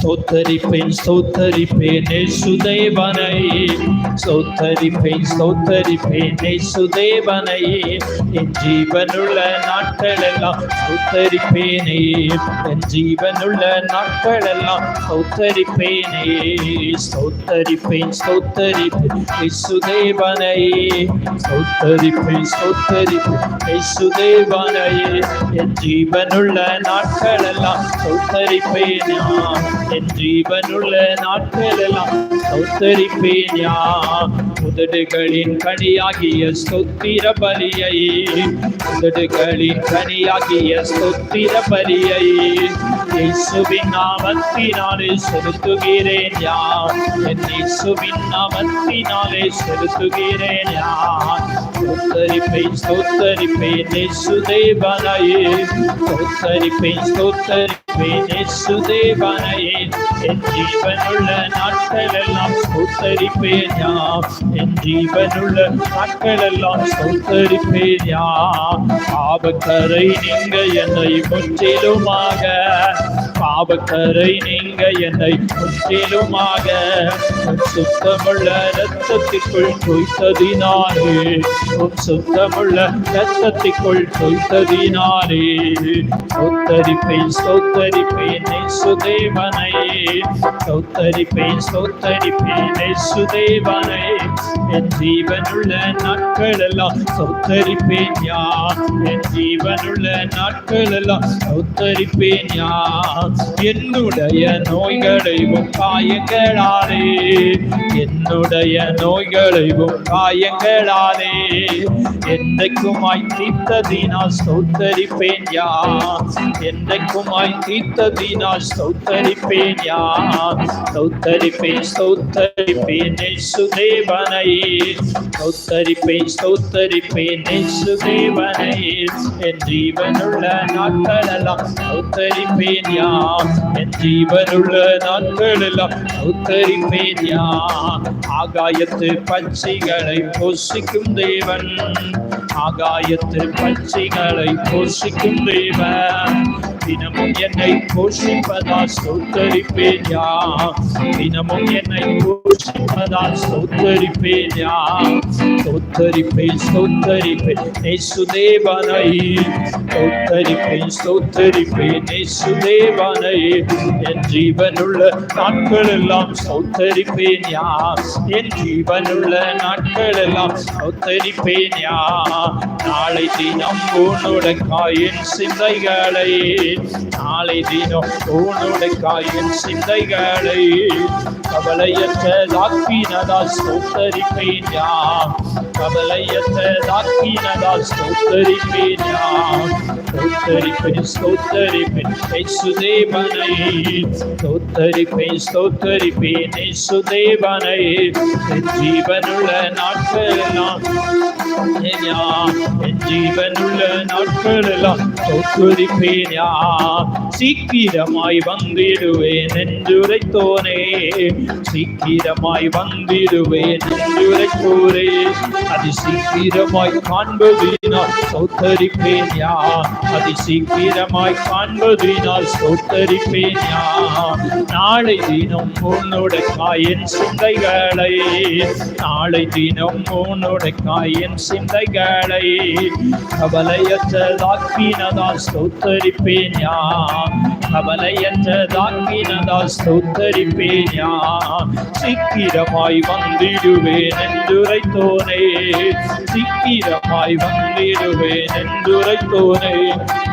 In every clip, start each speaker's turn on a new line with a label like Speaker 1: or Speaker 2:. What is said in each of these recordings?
Speaker 1: ஸ்தோத்தரிப்பேன் ஸ்தோத்தரிப்பேன் இயேசுதேவனை, ஸ்தோத்தரிப்பேன் ஸ்தோத்தரிப்பேன் இயேசுதேவனை, என் ஜீவனுள்ள நாட்களெல்லாம் ஸ்தோத்தரிப்பேனே, என் ஜீவனுள்ள நாட்களெல்லாம் ஸ்தோத்தரிப்பேனே. ஸ்தோத்தரிப்பேன் ஸ்தோத்தரிப்பேன் இயேசுதேவனை, ஸ்தோத்தரிப்பேன் ஸ்தோத்தரிப்பேன் இயேசுதேவனை, என் ஜீவனுள்ள நாட்களெல்லாம் ஸ்தோத்தரிப்பேன், என் ஜீவனுள்ள நாட்களெல்லாம் ஸ்தோத்தரிப்பேன். உதடுகளின் கனியாகிய ஸ்தோத்திர பலியை, உதடுகளின் கனியாகிய ஸ்தோத்திர பலியை இயேசுவின் நாமத்தினாலே செலுத்துகிறேன் யார், என் இயேசுவின் நாமத்தினாலே செலுத்துகிறேன் யார். ஸ்தோத்தரிப்பேன் ஸ்தோத்தரிப்பேன் இயேசுதேவனை, ஸ்தோத்தரிப்பேன் ஸ்தோத்தரிப்பேன் இயேசுதேவனை, என் ஜீவனுள்ள நாட்களெல்லாம் ஸ்தோத்தரிப்பேன் யார், என் ஜீவனுள்ள நாட்களெல்லாம் ஸ்தோத்தரிப்பேன் யார். பாவக்கரை நீங்க என்னை முற்றிலுமாக, பாவக்கரை நீங்க என்னை முற்றிலுமாக சுத்தமுள்ள இரத்தத்திற்குள் தோய்த்ததினாலே, சுத்தமுள்ள இரத்தத்திற்குள் தோய்த்ததினாலே. ஸ்தோத்தரிப்பேன் ஸ்தோத்தரிப்பேன் இயேசுதேவனை, ஸ்தோத்தரிப்பேன் ஸ்தோத்தரிப்பேன் இயேசுதேவனை, என் ஜீவனுள்ள நாட்களெல்லாம் ஸ்தோத்தரிப்பேன் யார், என் ஜீவனுள்ள நாட்களெல்லாம் ஸ்தோத்தரிப்பேன் யார். என்னுடைய நோய்களையும் காயங்களாலே, என்னுடைய நோய்களையும் காயங்களாலே என்றைக்குமாய் தீர்த்ததினால் ஸ்தோத்தரிப்பேன் யார், என்றைக்குமாய் தீர்த்ததினால் ஸ்தோத்தரிப்பேன் யார். ஸ்தோத்தரிப்பேன் ஸ்தோத்தரிப்பேன் இயேசுதேவனை, ஸ்தோத்தரிப்பேன் ஸ்தோத்தரிப்பேன் இயேசுதேவனை, என் ஜீவனுள்ள நாட்களெல்லாம் ஸ்தோத்தரிப்பேன் யார், என் ஜீவனுள்ள நாட்களெல்லாம் ஸ்தோத்தரிப்பேன் யார். ஆகாயத்து பட்சிகளை போஷிக்கும் தேவன், ஆகாயத்து பட்சிகளை போஷிக்கும் தேவன், தினமும் என்னை போஷிப்பதால் ஸ்தோத்தரிப்பேன் யார், தினமும் என்னை போஷிப்பதால் ஸ்தோத்தரிப்பேன் யார். ஸ்தோத்தரிப்பேன் ஸ்தோத்தரிப்பேன் இயேசுதேவனை, ஸ்தோத்தரிப்பேன் ஸ்தோத்தரிப்பேன் இயேசுதேவனை, என் ஜீவனுள்ள நாட்களெல்லாம் ஸ்தோத்தரிப்பேன் யார், என் ஜீவனுள்ள நாட்களெல்லாம் ஸ்தோத்தரிப்பேன் யார். நாளை தினம் உன்னுடைய காயின் சிந்தைகளை, நாளை தினம் உன்னுடைய காயின் சிந்தைகளை கவலையற்றதாக்கினதால் ஸ்தோத்தரிப்பேன் யார், கவலையற்றதாக்கினதால் ஸ்தோத்தரிப்பேன் யார். ஸ்தோத்தரிப்பேன் ஸ்தோத்தரிப்பேன் இயேசுதேவனை, ஸ்தோத்தரிப்பேன் ஸ்தோத்தரிப்பேன் இயேசுதேவனை, என் ஜீவனுள்ள நாட்களெல்லாம், என் ஜீவனுள்ள நாட்களெல்லாம் ஸ்தோத்தரிப்பேன் யார். சீக்கிரமாய் வந்திடுவேன் என்றுரைத்தோனே, சீக்கிரமாய் வந்திடுவேன் என்றுரைத்தோரே, அது சீக்கிரமாய் காண்பதினால் ஸ்தோத்தரிப்பேன் யார், அது சீக்கிரமாய் காண்பதினால் ஸ்தோத்தரிப்பேன் யார். நாளை தினம் உன்னுடைய காயின் சிந்தைகளை, நாளை தினம் உன்னுடைய காயின் சிந்தைகளை கவலையற்றதாக்கினதால் ஸ்தோத்தரிப்பேன் யார், கவலையற்றதாக்கினதால் ஸ்தோத்தரிப்பேன் யார். சீக்கிரமாய் வந்திடுவேன் என்றுரைத்தோனே, சீக்கிரமாய் வந்திடுவேன் என்றுரைத்தோனே,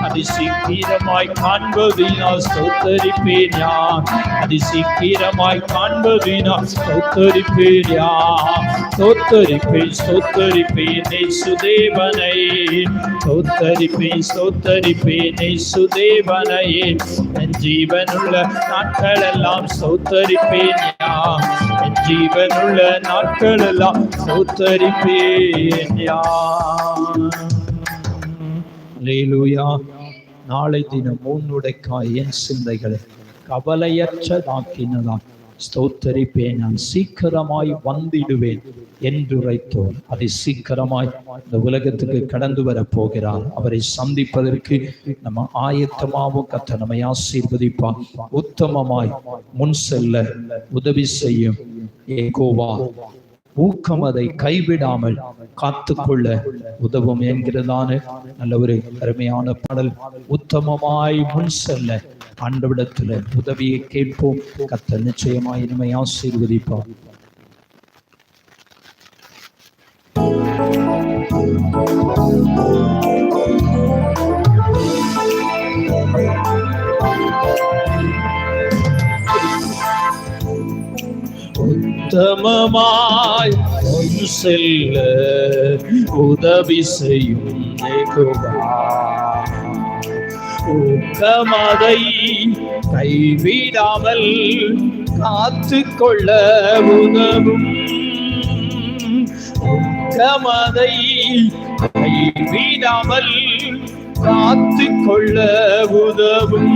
Speaker 1: அது சீக்கிரமாய் காண்பதினால் ஸ்தோத்தரிப்பேன் யார், அது சீக்கிரமாய் காண்பதினால் ஸ்தோத்தரிப்பேன் யார். ஸ்தோத்தரிப்பேன் ஸ்தோத்தரிப்பேன் இயேசுதேவனை, ஸ்தோத்தரிப்பேன் ஸ்தோத்தரிப்பேன் இயேசுதேவனை, என் ஜீவனுள்ள நாட்களெல்லாம் ஸ்தோத்தரிப்பேன் யார், என் ஜீவனுள்ள நாட்களெல்லாம் ஸ்தோத்தரிப்பேன் யார். அல்லேலூயா. நாளை தினம் உன்னுடைய காயின் சிந்தைகளை கவலையற்றதாக்கினதால் ஸ்தோத்தரிப்பேன், நான் சீக்கிரமாய் வந்திடுவேன் என்று உரைத்தோர் அதை சீக்கிரமாய் இந்த உலகத்துக்கு கடந்து வர போகிறார். அவரை சந்திப்பதற்கு நம்ம ஆயத்தமாவும் கர்த்தர் நம்மை ஆசீர்வதிப்பார். உத்தமமாய் முன் செல்ல உதவி செய்யும் யெகோவா ஊக்கம் அதை கைவிடாமல் காத்துக்கொள்ள உதவும் என்கிறதான நல்ல ஒரு அருமையான பாடல். உத்தமமாய் முன் செல்ல ஆண்டவரிடத்துல உதவியை கேட்போம். கர்த்தர் நிச்சயமாய் நம்மை ஆசீர்வதிப்பார். உத்தமமாய் முன் செல்ல உதவி செய்யும் யெகோவா ஊக்கமதை கைவிடாமல் காத்துக்கொள்ள உதவும். ஊக்கமதை கைவிடாமல் காத்துக்கொள்ள உதவும்.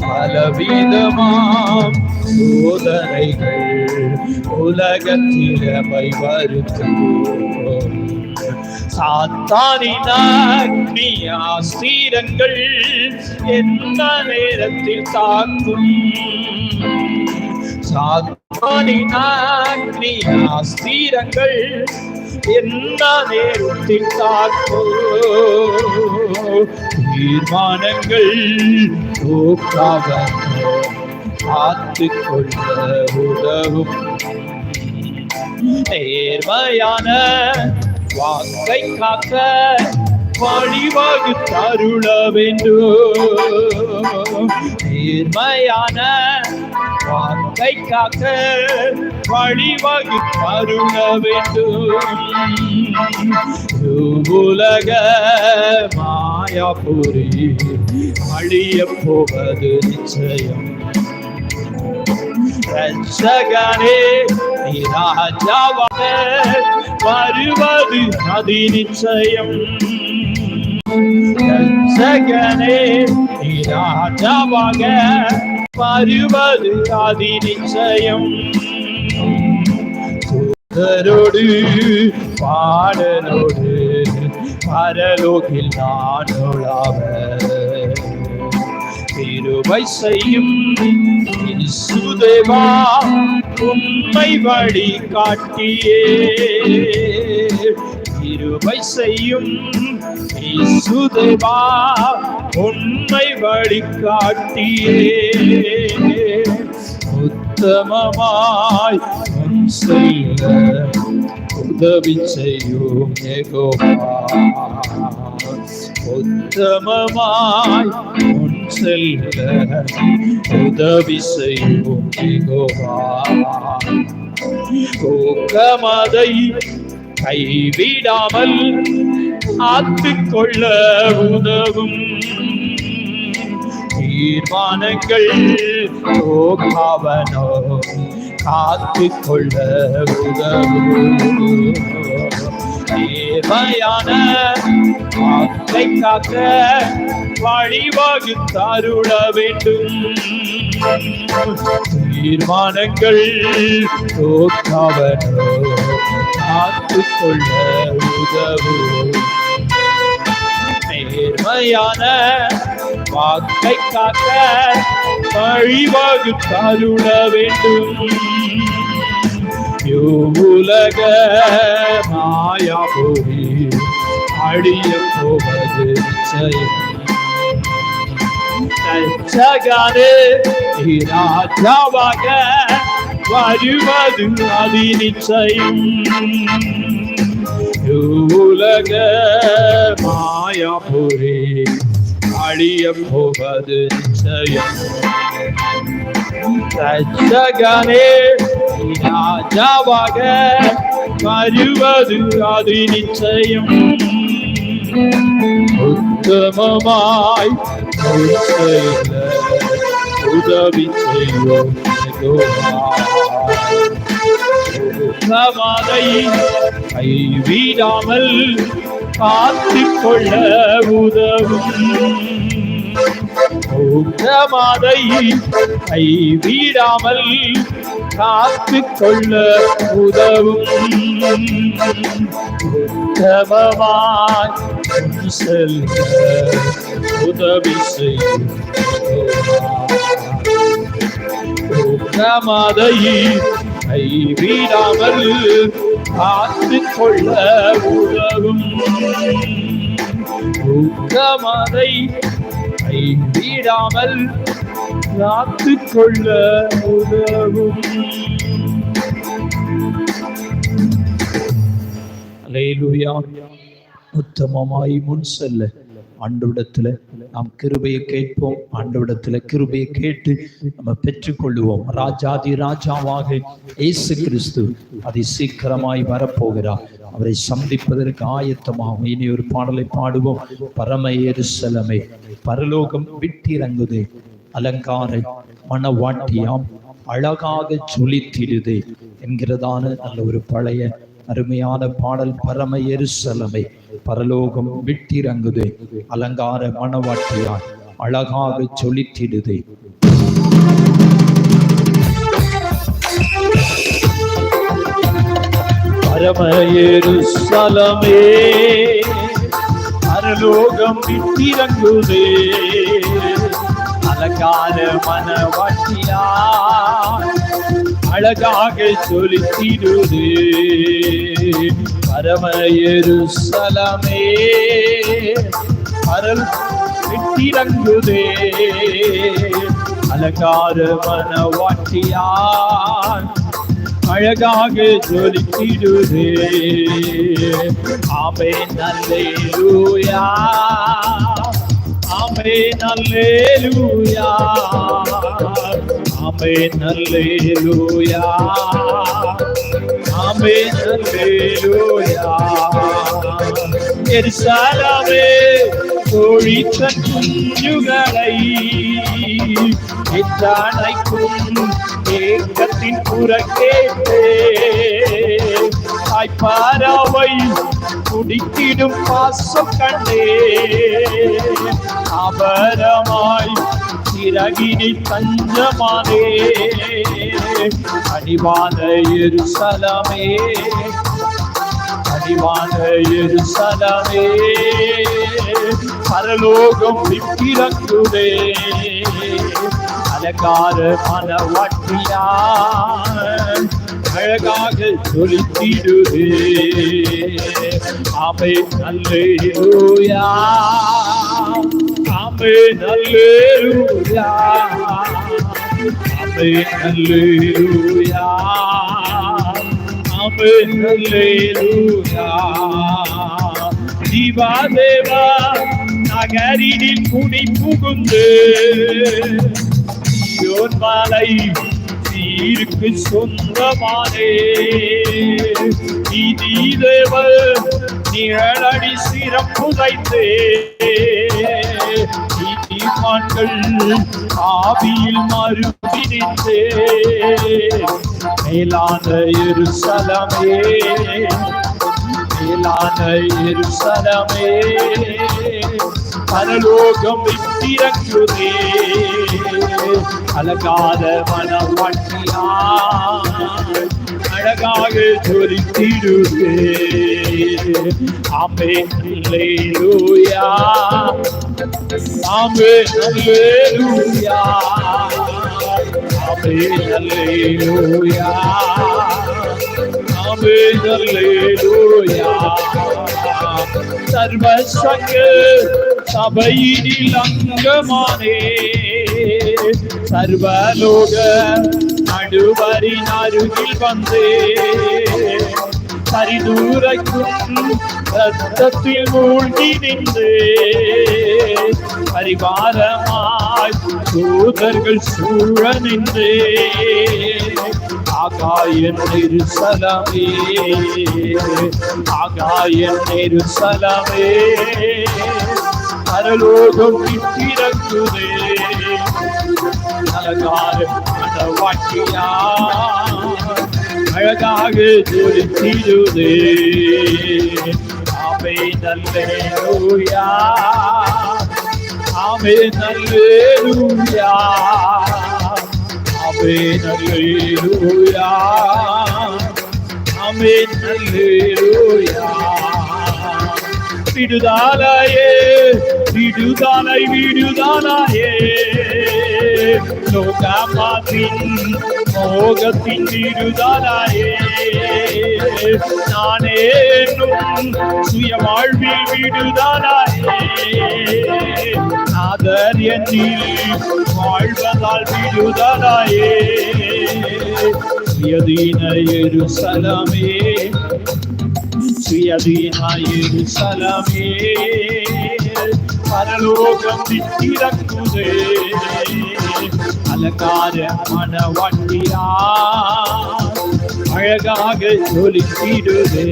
Speaker 1: பலவிதமாம் சோதனைகள் உலகத்திலமை வருத்தும். சாத்தானின் அக்னியாஸ்திரங்கள் எந்த நேரத்தில் தாக்கும். சாத்தானின் அக்னியாஸ்திரங்கள் எந்த நேரத்தில் தாக்கும். தீர்மானங்கள் தோக்காக காத்துக்கொள்ள உதவும். நேர்மையான வாக்கை காக்க வழிவகுத்தருள வேண்டும். நேர்மையான வாக்கை காக்க வழிவகுத்தருள வேண்டும். உலக மாயாபுரி அழிய போவது நிச்சயம். ரட்சகனே நீ ராஜாவாக வருவது அது நிச்சயம். ரட்சகனே நீ ராஜாவாக வருவது அது நிச்சயம். தூதரோடு பாடலோடு பரலோகில் நான் உலாவ கிருபை செய்யும் இயேசுதேவா உம்மை வழி காட்டியே. கிருபை செய்யும் இயேசுதேவா உம்மை வழி காட்டியே. உத்தமமாய் முன் செல்ல உதவி செய்யும் யெகோவா. உத்தமமாய் முன் செல்ல உதவி செய்யும் யெகோவா. ஊக்கமதை கைவிடாமல் காத்துக்கொள்ள உதவும். தீர்மானங்கள் தோக்காவனோ காத்துக்கொள்ள உதவும். நேர்மையான வாக்கை காக்க வழிவகுத்தருள வேண்டும். தீர்மானங்கள் தோக்காவனோ காத்துக்கொள்ள உதவும். நேர்மையான வாக்கை காக்க வழிவகுத்தருள வேண்டும். உலக மாயாபுரி அழிய போவது நிச்சயம். ரட்சகனே நீ ராஜாவாக வருவது அது நிச்சயம். உலக மாயாபுரி அழிய போவது நிச்சயம். ரட்சகனே நீ ராஜாவாக வருவது அது நிச்சயம். உத்தமமாய் உதவி செய்யும் உத்தமதை கைவிடாமல் காத்துக்கொள்ள உதவும். ஊக்கமாதை கைவிடாமல் காத்து கொள்ள உதவும். உத்தமமாய் செல்ல உதவி செய்யும். ஊக்கமாதை கைவிடாமல் காத்து கொள்ள உதவும். ஊக்கமாதை கைவிடாமல் காத்து கொள்ள உதவும். அல்லேலூயா. உத்தமமாய் முன் செல்ல ஆண்டவரிடத்துல நாம் கிருபையை கேட்போம். ஆண்டவரிடத்துல கிருபையை கேட்டு நம்ம பெற்றுக்கொள்ளுவோம். ராஜாதி ராஜாவாக இயேசு கிறிஸ்து அதை சீக்கிரமாய் வரப்போகிறார். அவரை சந்திப்பதற்கு ஆயத்தமாகும். இனி ஒரு பாடலை பாடுவோம். பரம எருசலேமே பரலோகம் விட்டிறங்குதே, அலங்கார மணவாட்டியாம் அழகாக ஜொலித்திடுதே என்கிறதான நல்ல ஒரு பழைய அருமையான பாடல். பரம எருசலேமே பரலோகம் விட்டிறங்குதே, அலங்கார மணவாட்டியாய் அழகாக ஜொலித்திடுதே. பரம எருசலேமே பரலோகம் விட்டிறங்குதே, அலங்கார மணவாட்டியாய் அழகாக ஜொலித்திடுதே. பரம எருசலேமே விட்டிறங்குதே, அலங்கார மணவாட்டியாய் அழகாக ஜொலித்திடுதே. ஆமென் அல்லேலூயா, ஆமென் அல்லேலூயா, ஆமென் அல்லேலூயா, ஆமென் அல்லேலூயா. எருசலேமே கோழி தன் குஞ்சுகளை எத்தனைக்கும் ஏக்கத்தின் புறக்கேட்டே, தாய்ப்பாராவை குடித்திடும் பாசம் கண்டே, அபரமாய் சிறகினில் தஞ்சமானே. அடிவான எருசலேமே, அடிவான எருசலேமே பரலோகம் விட்டிறங்குதே, அலங்கார மணவாட்டியாய் அழகாக ஜொலித்திடுதே. ஆமென் அல்லேலூயா, ஆமென் அல்லேலூயா, ஆமென் அல்லேலூயா, ஆமென் அல்லேலூயா. ஜீவாதேவா நகரினில் குடி புகுந்து சீயோன் மலை சீருக்கு சொந்தமானே, நீதி தேவ நிழலடி சிறப்புதைத்தே, நீதிமான்கள் ஆவியில் மறுபிடித்தே. மேலான எருசலேமே, மேலான எருசலேமே பரலோகம் விட்டிறங்குதே, அலங்கார மணவாட்டியாய் அழகாக ஜொலித்திடுதே. ஆமென் அல்லேலூயா, ஆமென் அல்லேலூயா, ஆமென் அல்லேலூயா, ஆமென் அல்லேலூயா. சர்வ சங்க சபையினில் அங்கமானே, சர்வலோக நடுவரின் அருகில் வந்தே, பரிதூரைக்கும் ரத்தத்தில் மூழ்கி நின்றே, பரிவாரமாய் தூதர்கள் சூழ நின்றே. ஆகாயன் எருசலேமே, ஆகாயன் எருசலேமே பரலோகம் விட்டிறங்குதே, அலங்கார மணவாட்டியாய் அழகாக ஜொலித்திடுதே. ஆமென் அல்லேலூயா, ஆமென் அல்லேலூயா ஆமென் அல்லேலூயா ஆமென் அல்லேலூயா விடுதலையே விடுதலை விடுதலையே லோகமாத்தின் மோகத்தின் விடுதலையே நானே என்னும் சுய வாழ்வில் விடுதலையே நாதர் என்னில் வாழ்வதால் விடுதலையே சுயதீன எருசலமே சுயதீன எருசலமே பரலோகம் திறக்குதே அலங்கார மணவாட்டியா அழகாக ஜொலித்திடுதே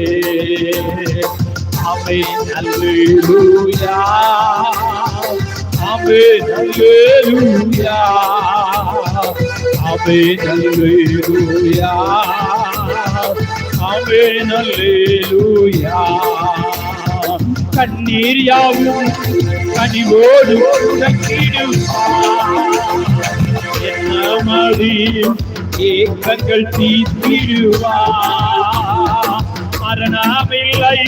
Speaker 1: ஆமென் அல்லேலூயா ஆமென் அல்லேலூயா ஆமென் அல்லேலூயா ஆமென் அல்லேலூயா கண்ணீர் யாவும் கனிவோடு என்னமதி ஏக்கங்கள் தீர்த்திடுவா மரணமில்லை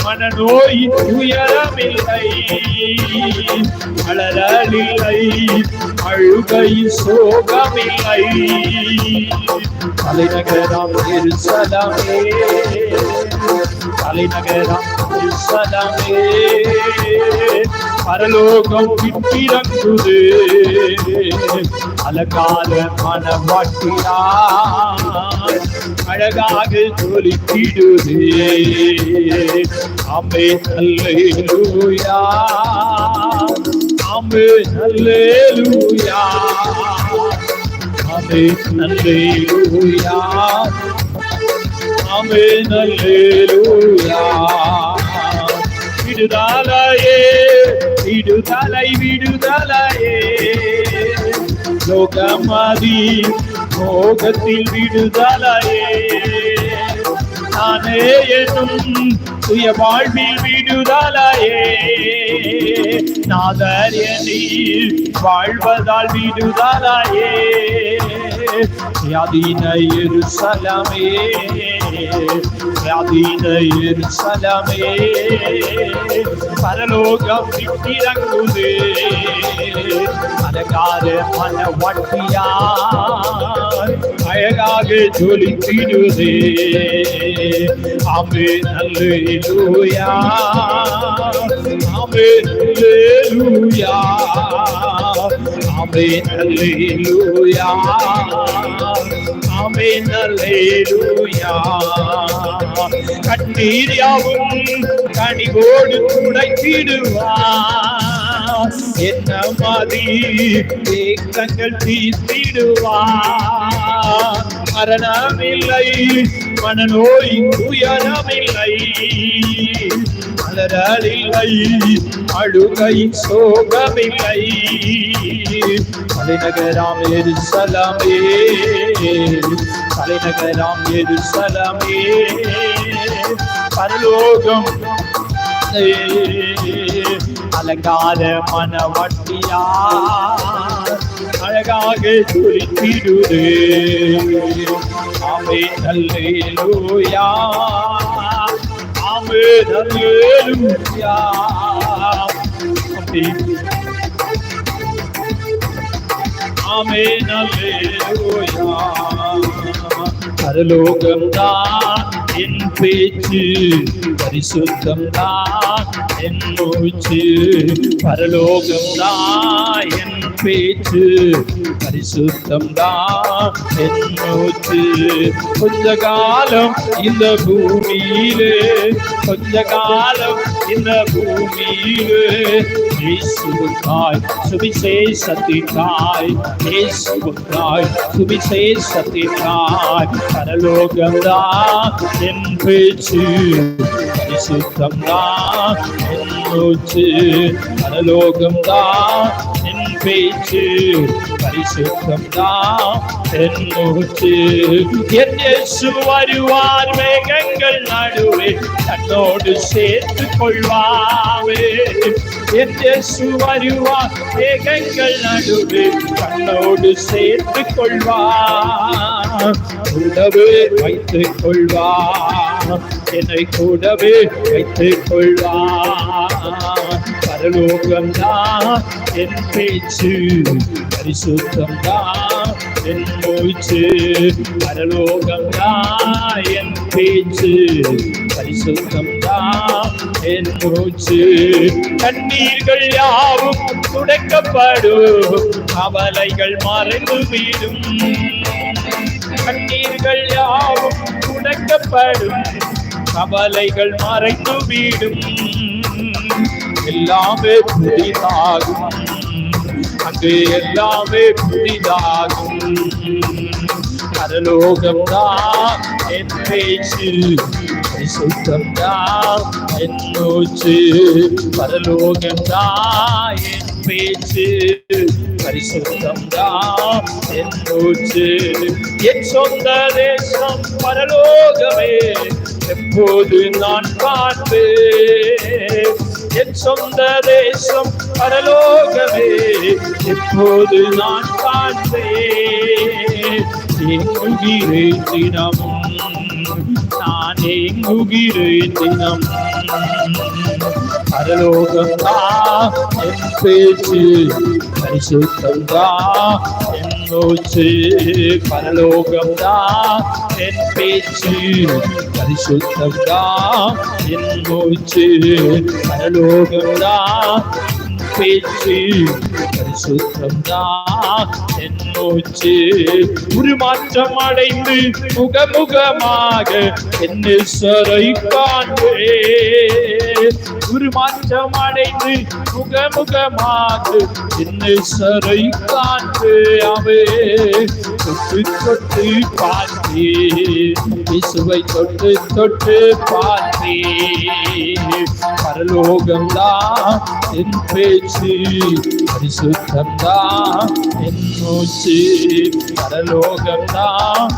Speaker 1: மனநோய் துயரமில்லை அழலில்லை அழுகை சோகமில்லை தலைநகரம் எருசலமே தலைநகரம் எருசலமே பரலோகம் விட்டிறங்குது அலங்கார மணவாட்டியா அழகாக ஜொலித்திடுதே ஆமென் அல்லேலூயா ஆமென் அல்லேலூயா ஆமென் அல்லேலூயா ஆமென் அல்லேலூயா விடுதலையே விடுதலை விடுதலையே லோகமதி மோகத்தில் விடுதலையே நானே என்னும் சுய வாழ்வில் விடுதலையே நாதர் என்னில் வாழ்வதால் விடுதலையே சுயாதீன எருசலமே சுயாதீன எருசலமே பரலோகம் விட்டிறங்குதே அலங்கார மணவாட்டியா அழகாக ஜொலித்திடுதே ஆமென் அல்லேலூயா ஆமென் அல்லேலூயா ஆமென் அல்லேலூயா ஆமென் அல்லேலூயா கண்ணீர் யாவும் கனிவோடு துடைத்திடுவார் என்ன மதி ஏக்கங்கள் தீர்த்திடுவார் மரணமில்லை மனநோய் துயரமில்லை அலறலில்லை அழுகை சோகமில்லை தலைநகராம் எருசலமே தலைநகராம் எருசலமே பரலோகம் அலங்கார மணவாட்டியா அழகாக ஜொலித்திடுதே ஆமென் அல்லேலூயா ஆமென் அல்லேலூயா ஆமென் அல்லேலூயா பரலோகம் தான் என் பேச்சு பரிசுத்தம் தான் என் மூச்சு பரலோகம் தான் என் பேச்சு பரிசுத்தம் தான் என் மூச்சு கொஞ்ச காலம் இந்த பூமியிலே கொஞ்ச காலம் இந்த பூமியிலே இயேசுவுக்காய் சுவிசேஷத்திற்காய் இயேசுவுக்காய் சுவிசேஷத்திற்காய் பரலோகம் தான் என் பேச்சு பரிசுத்தம் தான் என் மூச்சு பரலோகம் தான் என் பேச்சு, பரிசுத்தம் தான் என் மூச்சு. என் இயேசு வருவார் மேகங்கள் நடுவே, தன்னோடு சேர்த்து கொள்வாவே. என் இயேசு வருவார் மேகங்கள் நடுவே, தன்னோடு சேர்த்து கொள்வார். கூடவே வைத்துக் கொள்வார், என்னை கூடவே வைத்துக் கொள்வார். பரலோகம்தான் என் பேச்சு, பரிசுத்தம்தான் என் மூச்சு. பரலோகம்தான் என் பேச்சு, பரிசுத்தம்தான் என் மூச்சு. கண்ணீர்கள் யாவும் துடைக்கப்படும், கவலைகள் மறைந்து விடும். கண்ணீர்கள் யாவும் துடைக்கப்படும், கவலைகள் மறைந்து விடும். எல்லாமே புதிதாகும், அங்கு எல்லாமே புதிதாகும். பரலோகம்தான் என் பேச்சு, பரிசுத்தம்தான் என் மூச்சு. பரலோகம்தான் என் பேச்சு, பரிசுத்தம்தான் என் மூச்சு. என் சொந்த தேசம் பரலோகமே, எப்போது நான் காண்பேன். என் சொந்த தேசம் பரலோகமே, எப்போது நான் காண்பேன். எங்குகிறேன் தினமும், நான் எங்குகிறேன் தினம். பரலோகம்தான் என் பேச்சு, பரிசுத்தம்தான் என் மூச்சு. பரலோகம்தான் என் பேச்சு, பரிசுத்தம்தான் என் மூச்சு. பரலோகம்தான் பேச்சு, பரிசுத்தம்தான் என் மூச்சு. உருமாற்றம் அடைந்து முகமுகமாக என் நேசரை காண்பேன். உருமாற்றம் அடைந்து முகமுகமாக என் நேசரை காண்பேன். தொட்டு தொட்டு பார்த்தேன், இயேசுவை தொட்டு தொட்டு பார்த்தேன். பரலோகம்தான் என் பேச்சு, பரிசுத்தம்தான் என் மூச்சு. பரலோகம்தான்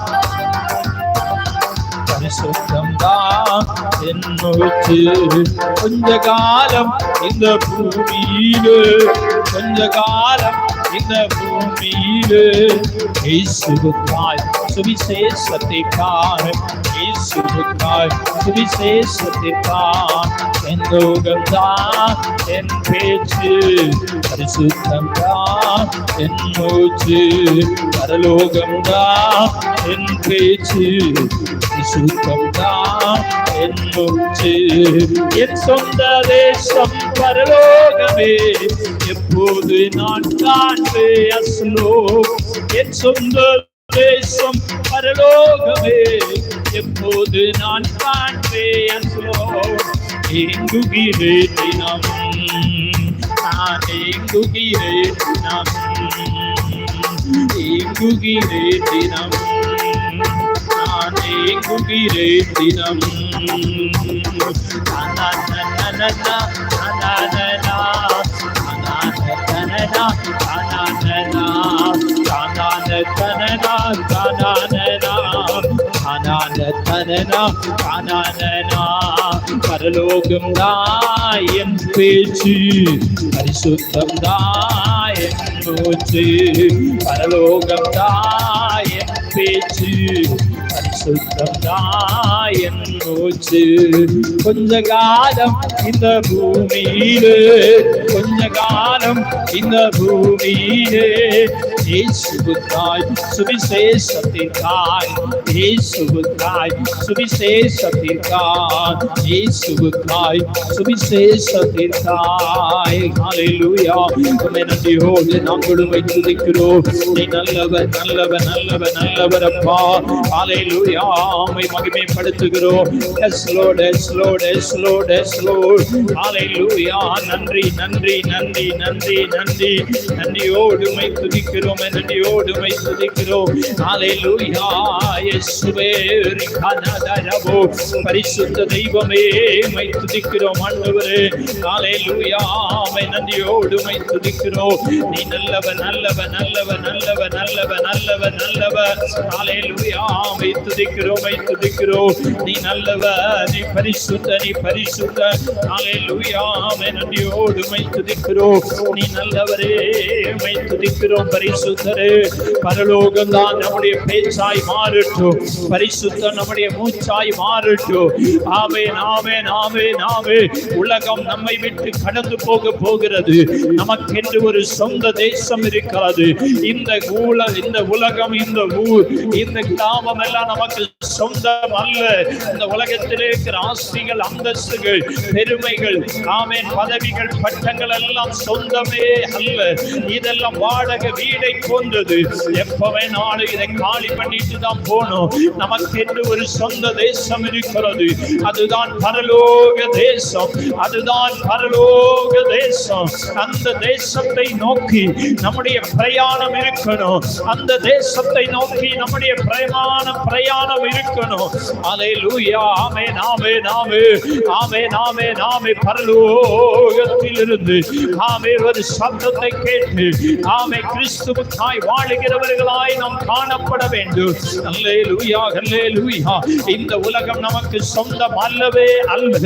Speaker 1: பரிசுத்தம்தான் என் மூச்சு. கொஞ்ச காலம் இந்த பூமியிலே, கொஞ்ச காலம் இந்த பூமியிலே இயேசுவுக்காய் சுவிசேஷத்தை காண, இயேசுவுக்காய் சுவிசேஷத்தை காண. என் லோகம்தான் என் பேச்சு, பரிசுத்தம்தான் என் மூச்சு. பரலோகம்தான் என் பேச்சு, பரிசுத்தம்தான் என் மூச்சு. என் சொந்த தேசம் பரலோகமே, எப்போது நான் காண்பேன் அஸ்லோ. என் சொந்த தேசம் பரலோகமே, எப்போது நான் காண்பேன் அஸ்லோ. ஏங்குகிறேன் தினம், நான் ஏங்குகிறேன் தினம், ஏங்குகிறேன் தினம், நான் ஏங்குகிறேன் தினம். பரலோகம்தான் என் பேச்சு, பரிசுத்தம்தான் என் மூச்சு. பரலோகம்தான் என் பேச்சு, பரிசுத்தம்தான் என் மூச்சு. கொஞ்ச காலம் இந்த பூமியிலே, கொஞ்ச காலம் இந்த பூமியிலே இயேசுவுக்காய் சுவிசேஷத்திற்காய், இயேசுவுக்காய் சுவிசேஷத்திற்காய், இயேசுவுக்காய் சுவிசேஷத்திற்காய். ஹல்லேலூயா. உம்மை நன்றியோடு நாங்கள் உம்மை துதிக்கிறோம். நீ நல்லவர், நல்லவர், நல்லவர், நல்லவர் அப்பா. ஹல்லேலூயா. உம்மை மகிமைப்படுத்துகிறோம். Yes Lord, yes Lord, yes Lord, yes Lord. Hallelujah. நன்றி, நன்றி, நன்றி, நன்றி, நன்றி. நன்றியோடு உம்மை துதிக்கிறோம் தெய்வம் நன்றியோடு உம்மை துதிக்கிறோம். ஹல்லேலூயா. இயேசுவே ரிகனதரபோ பரிசுத்த தெய்வமே உம்மை துதிக்கிறோம் ஆண்டவரே. ஹல்லேலூயா. உம்மை நன்றியோடு உம்மை துதிக்கிறோம். நீ நல்லவர் நல்லவர் நல்லவர் நல்லவர் நல்லவர் நல்லவர் நல்லவர். ஹல்லேலூயா. உம்மை துதிக்கிறோம் உம்மை துதிக்கிறோம். நீ நல்லவர், நீ பரிசுத்த, நீ பரிசுத்த. ஹல்லேலூயா. உம்மை நன்றியோடு உம்மை துதிக்கிறோம். நீ நல்லவரே உம்மை துதிக்கிறோம் பரிசுத்தரே. பரலோகம் தான் நம்முடைய பேச்சாய் மாறட்டும், பரிசுத்த நம்முடைய மூச்சாய் மாறட்டும். ஆமென் ஆமென் ஆமென் ஆமென். உலகம் நம்மை விட்டு கடந்து போகிறது. நமக்கென்று ஒரு சொந்த தேசம் இருக்கிறது. இந்த உலகம், இந்த ஊர், இந்த கிராமம் எல்லாம் நமக்கு சொந்தம் அல்ல. இந்த உலகத்திலே இருக்கிற ஆஸ்திகள், அந்தஸ்துகள், பெருமைகள், ஆமென், பதவிகள், பட்டங்கள் எல்லாம் சொந்தமே அல்ல. இதெல்லாம் வாடகை வீடை போன்றது. எப்பவே நாளும் இதை காலி பண்ணிட்டு தான் போனோம். நமக்கென்று ஒரு சொந்த தேசம் இருக்கிறது. அதுதான் பரலோக தேசம், அதுதான் பரலோக தேசம். அந்த தேசத்தை நோக்கி நம்முடைய பிரயாணம் இருக்கணும். அந்த தேசத்தை நோக்கி நம்முடைய பிரயாணம் இருக்கணும். அல்லேலூயா. ஆமென் ஆமென் ஆமென் ஆமென் ஆமென் ஆமென். பரலோகத்திலிருந்து ஆமென் ஒரு சத்தத்தை கேட்டு ஆமென் கிறிஸ்துவுக்காய் வாழுகிறவர்களாய் நாம் காணப்பட வேண்டும். அல்லேலூயா அல்லேலூயா. இந்த உலகம் நமக்கு சொந்தம் அல்லவே அல்ல.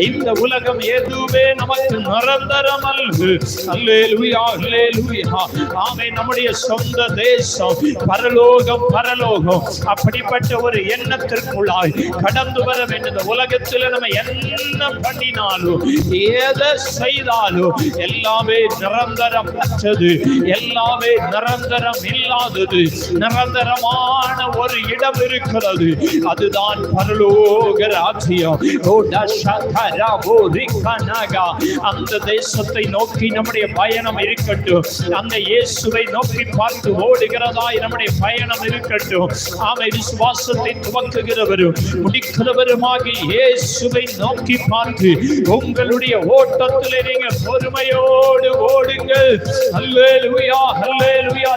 Speaker 1: இந்த உலகம் எதுவே நமக்கு நிரந்தரம் அல்ல. அல்லேலூயா அல்லேலூயா. ஆமென். நம்முடைய சொந்த தேசம் பரலோகம் பரலோகம். அப்படிப்பட்ட ஒரு எண்ணத்திற்குள்ளாய் கடந்து வர வேண்டும். இந்த உலகத்தில் நம்ம என்ன பண்ணினாலும் எதை செய்தாலும் எல்லாமே நிரந்தரம் அற்றது, எல்லாமே நிரந்தரம் இல்லாதது. நிரந்தரமான ஒரு இடம் இருக்கிறது, அதுதான் பரலோக ராஜ்யம். அந்த தேசத்தை நோக்கி நம்முடைய பயணம் இருக்கட்டும். அந்த இயேசுவை நோக்கி பார்த்து ஓடுகிறதாய் நம்முடைய பயணம் இருக்கட்டும். ஆமை விசுவாசத்தை துவக்குகிறவரும் முடிக்கிறவருமாகி இயேசுவை நோக்கி பார்த்து உங்களுடைய ஓட்டத்திலே நீங்க பொறுமையோடு ஓடுங்கள். அல்லேலூயா அல்லேலூயா.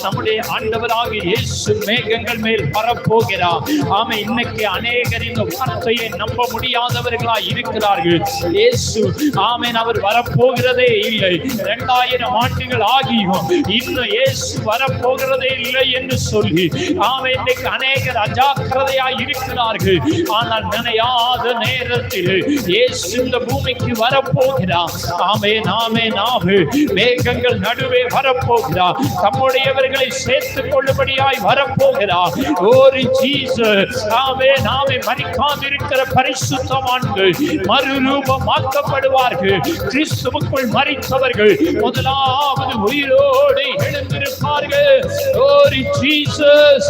Speaker 1: நம்முடைய ஆண்டவராகிய இயேசு மேகங்கள் மேல் வரப்போகிறார். ஆமை. இன்னைக்கு அநேகர் இந்த வார்த்தையை நம்ப முடியாதவர்களாய் இருக்கிறார்கள். இயேசு ஆமென் அவர் வரப்போகிறதே இல்லை. 2000 ஆண்டுகள் ஆகியும் இன்னும் இயேசு வரப்போகிறதே இல்லை என்று சொல்லி ஆமென் இன்னைக்கு அநேகர் அஜாக்கிரதையாய் இருக்கிறார்கள். ஆனால் நினையாத நேரத்தில் இயேசு இந்த பூமிக்கு வரப்போகிறார். ஆமென் ஆமென் ஆமென். மேகங்கள் நடுவே வரப்போகிறார். தம்முடையவர்களை சேர்த்துக் கொள்ளும்படியாய் வரப்போகிறார். ஒரு ஜீசஸ். ஆமென் ஆமென். மரிக்காதிருக்கிற பரிசுத்தவான்கள் மறுரூபமாக்கப்படுவார்கள். கிறிஸ்துவுக்குள் மரித்தவர்கள் முதலாவது உயிரோடு எழுந்திருப்பார்கள். ஒரு ஜீசஸ்.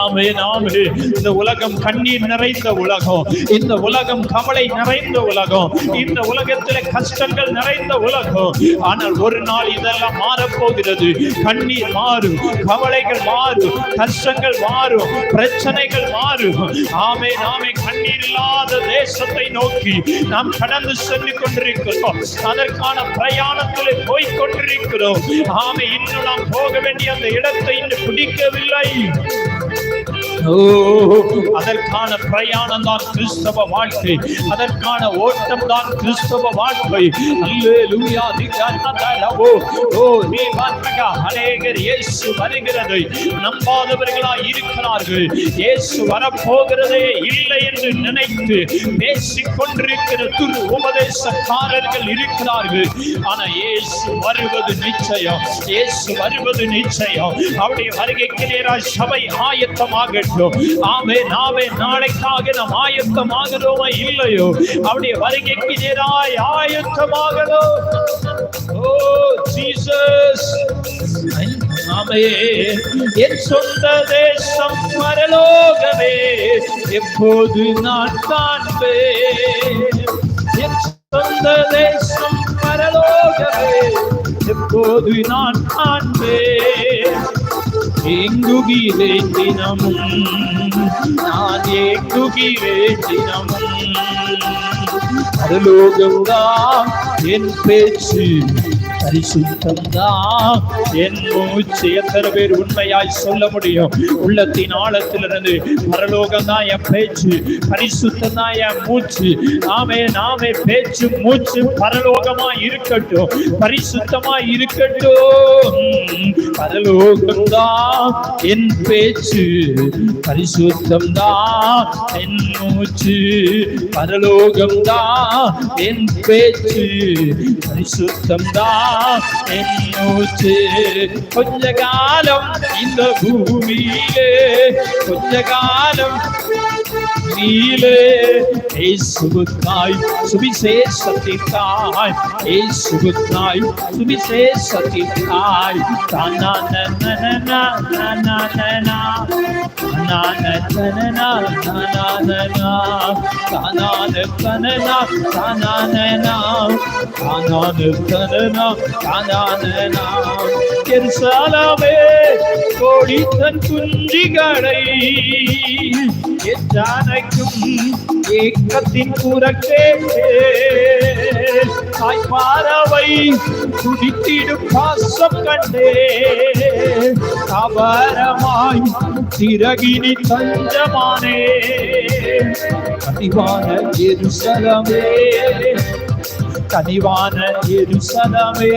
Speaker 1: ஆமென் ஆமென். இந்த உலகம் கண்ணீர் நிறைந்த உலகம். இந்த உலகம் கவலை நிறைந்த உலகம். இந்த உலகத்தில் கஷ்டங்கள் நிறைந்த உலகம். ஆனால் ஒரு நாள் இதெல்லாம் மாறப்போகிறது. கண்ணீர் மாறும், கவலைகள் மாறும், கஷ்டங்கள் மாறும், பிரச்சனைகள் மாறும். ஆமென் ஆமென். கண்ணீர் இல்லாத தேசத்தை நோக்கி நாம் கடந்து சென்று கொண்டிருக்கிறோம். அதற்கான பிரயாணத்தில் போய் கொண்டிருக்கிறோம். ஆமென். இன்னும் நாம் போக வேண்டிய அந்த இடத்தை இன்னும் பிடிக்கவில்லை. அதற்கான பிரயாணம் தான் கிறிஸ்தவ வாழ்க்கை. அதற்கான ஓட்டம் தான் கிறிஸ்தவ வாழ்க்கை. அல்லேலூயா. அநேகர் இயேசு வருகிறதை நம்பாதவர்களாய் இருக்கிறார்கள். இயேசு வரப்போகிறதே இல்லை என்று நினைத்து பேசிக் கொண்டிருக்கிற துரு உபதேசக்காரர்கள் இருக்கிறார்கள். ஆனா இயேசு வருவது நிச்சயம். இயேசு வருவது நிச்சயம். அவருடைய வருகைக்கு நேராக சபை ஆயத்தமாக. ஆமென் ஆமென். நாளைக்காக நாம் ஆயத்தமாகிறோமா இல்லையோ அவருடைய வருகைக்கு நேராய் ஆயத்தமாகிறோம். ஓ ஜீசஸ். ஆமென். என் சொந்த தேசம் பரலோகமே எப்போது நான் காண்பேன். என் சொந்த தேசம் பரலோகமே எப்போது நான் காண்பேன். ஏங்குகிறேன் தினமும், நான் ஏங்குகிறேன் தினமும். பரலோகம்தான் என் பேச்சு, பரிசுத்தம்தான் என் மூச்சு. எத்தனை பேர் உண்மையாய் சொல்ல முடியும்? உள்ளத்தின் ஆழத்திலிருந்து பரலோகம் தான் என் பேச்சு, பரிசுத்தம் தான் என் மூச்சு. நாமே பேச்சு மூச்சு பரலோகமா இருக்கட்டும், பரிசுத்தமா இருக்கட்டும். பரலோகம் தான் என் பேச்சு, பரிசுத்தம் தான் என் மூச்சு. பரலோகம் தான் என் பேச்சு, பரிசுத்தம் தான் என் மூச்சு. கொஞ்ச காலம் இந்த பூமியிலே, கொஞ்ச காலம் நீலே, இயேசுவுக்காய் சுவிசேஷத்திற்காய், இயேசுவுக்காய் சுவிசேஷத்திற்காய். எருசலேமே கோடி தன் குஞ்சுகளை எத்தனைக்கும் ஏக்கத்தின் குரக்கே, தாய்ப்பாரவை துடித்திடும் பாசம் கண்டே, கபரமாய் திரகினி தஞ்சமானே. கனிவான எருசலேமே, கனிவான எருசலேமே,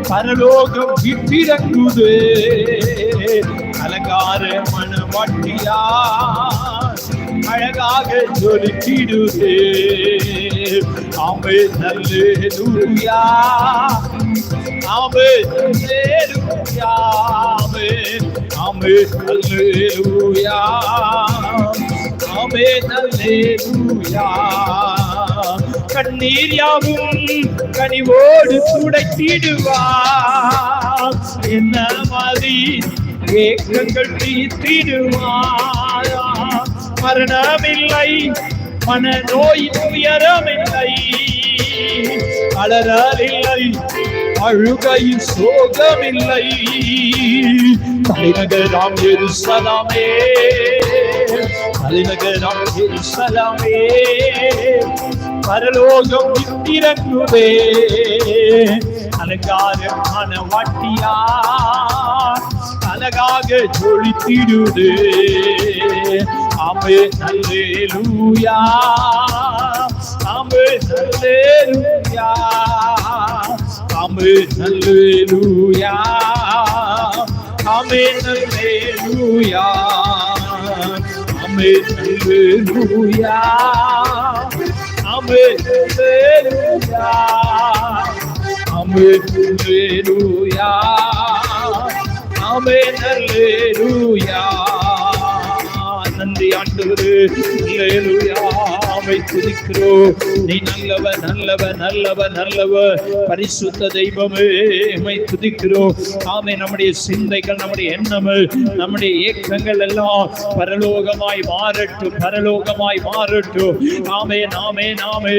Speaker 1: பரலோகம் விட்டிறங்குதே. அலங்கார மணவாட்டியா அழகாக ஜொலித்திடுதே. ஆமென் அல்லேலூயா, ஆமென் அல்லேலூயா, ஆமென் அல்லேலூயா, ஆமென் அல்லேலூயா. கண்ணீர் யாவும் கனிவோடு துடைத்திடுவார், என்ன மாதிரி ஏக்கங்கள் தீர்த்திடுவார். மரணமில்லை, மனநோய் துயரமில்லை, அலறலில்லை, அழுகையில் சோகமில்லை. தலைநகராம் எருசலேமே, தலைநகராம் எருசலேமே, பரலோகம் விட்டிறங்குதே. அலங்காரமான வாட்டியா அழகாக ஜொலித்திடுதே. ஆமென் அல்லேலூயா, ஆமென் அல்லேலூயா, ஆமென் அல்லேலூயா, ஆமென் அல்லேலூயா, ஆமென் அல்லேலூயா, ஆமென் அல்லேலூயா, ஆமென் அல்லேலூயா, ஆமென் அல்லேலூயா. நன்றி ஆண்டவரே, அல்லேலூயா. உம்மை துதிக்கிறோம். நீ நல்லவர், நல்லவர், நல்லவர், நல்லவர். பரிசுத்த தெய்வமே, உம்மை துதிக்கிறோம். ஆமே, நம்முடைய சிந்தைகள், நம்முடைய எண்ணங்கள், நம்முடைய ஏக்கங்கள் எல்லாம் பரலோகமாய் மாறட்டும், பரலோகமாய் மாறட்டும். ஆமே, நாமே, நாமே.